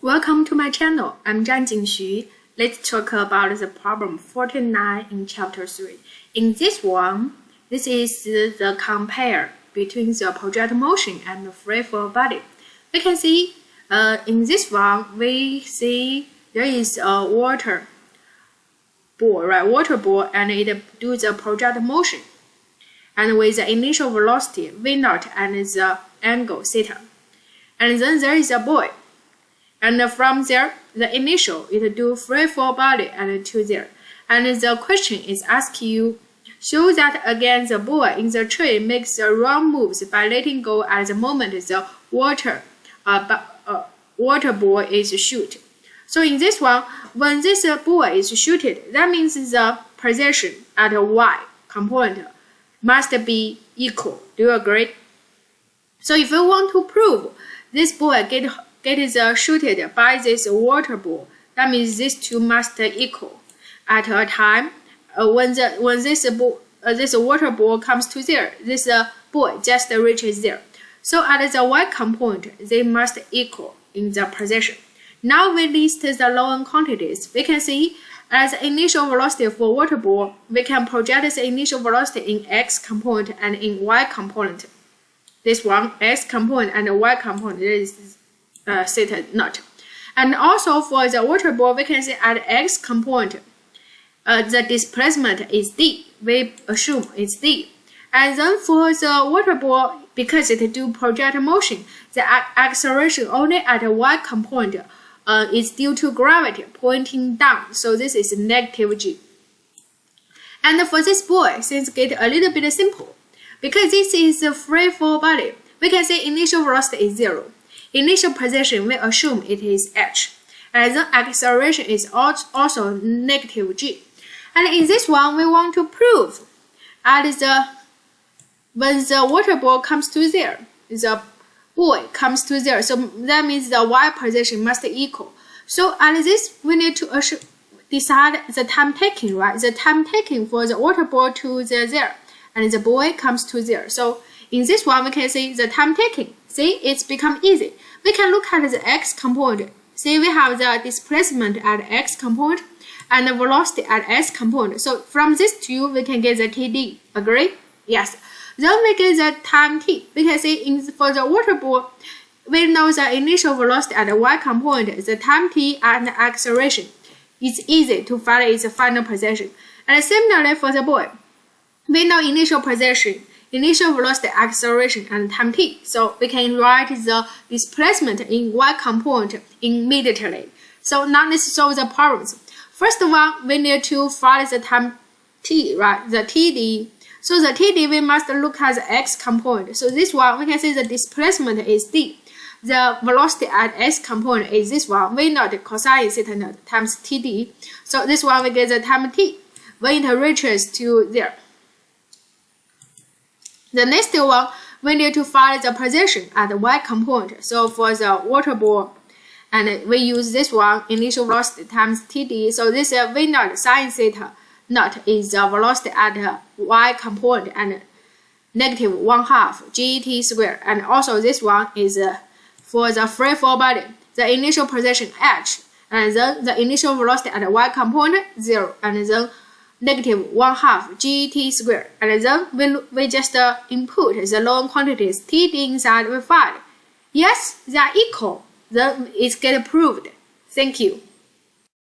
Welcome to my channel. I'm Zhan Jingxu. Let's talk about the problem 49 in chapter 3. In this one, this is the compare between the projectile motion and the free fall body. We can see in this one, we see there is a water ball, right? Water ball, and it does the projectile motion. And with the initial velocity v0 and the angle theta. And then there is a boy. And from there, the initial, it do free fall body and to there. And the question is asking you, show that again the boy in the tree makes the wrong moves by letting go at the moment the water ball is shot. So in this one, when this ball is shooted, that means the position at y component must be equal. Do you agree? So if we want to prove this ball get shooted by this water ball, that means these two must equal at a time when this water ball comes to there, this ball just reaches there. So at the y component, they must equal in the position. Now we list the known quantities. We can see as the initial velocity for water ball, we can project the initial velocity in x component and in y component. This one, x component and y component, is theta naught. And also for the water ball, we can see at x component, the displacement is d. We assume it's d. And then for the water ball, because it do projectile motion, the acceleration only at y component is due to gravity pointing down. So this is negative g. And for this boy, things get a little bit simple. Because this is a free fall body, we can say initial velocity is 0. Initial position, we assume it is h. And the acceleration is also negative g. And in this one, we want to prove when the water ball comes to there, the boy comes to there. So that means the y position must equal. So at this, we need to decide the time taken, right? The time taken for the water ball to there, and the boy comes to there. So in this one, we can see the time taken. See, it's become easy. We can look at the x component. See, we have the displacement at x component and the velocity at s component. So from these two, we can get the TD. Agree? Yes. Then we get the time t. We can see for the water ball, we know the initial velocity at the y component, the time t and the acceleration. It's easy to find its final position. And similarly for the boy, we know initial position, initial velocity, acceleration, and time t. So we can write the displacement in y component immediately. So now let's solve the problems. First one, we need to find the time t, right? The TD. So the TD, we must look at the x component. So this one, we can say the displacement is d. The velocity at s component is this one, v0 cosine theta naught times TD. So this one, we get the time t when it reaches to there. The next one, we need to find the position at the y component. So for the water ball, and we use this one, initial velocity times TD. So this v0 sine theta naught is the velocity at the y component and negative 1/2 GT squared. And also this one is for the free fall body, the initial position h, and then the initial velocity at the y component 0, and then negative 1/2 GT squared. And then we just input the known quantities TD inside, we find. Yes, they are equal. Then it's get proved. Thank you.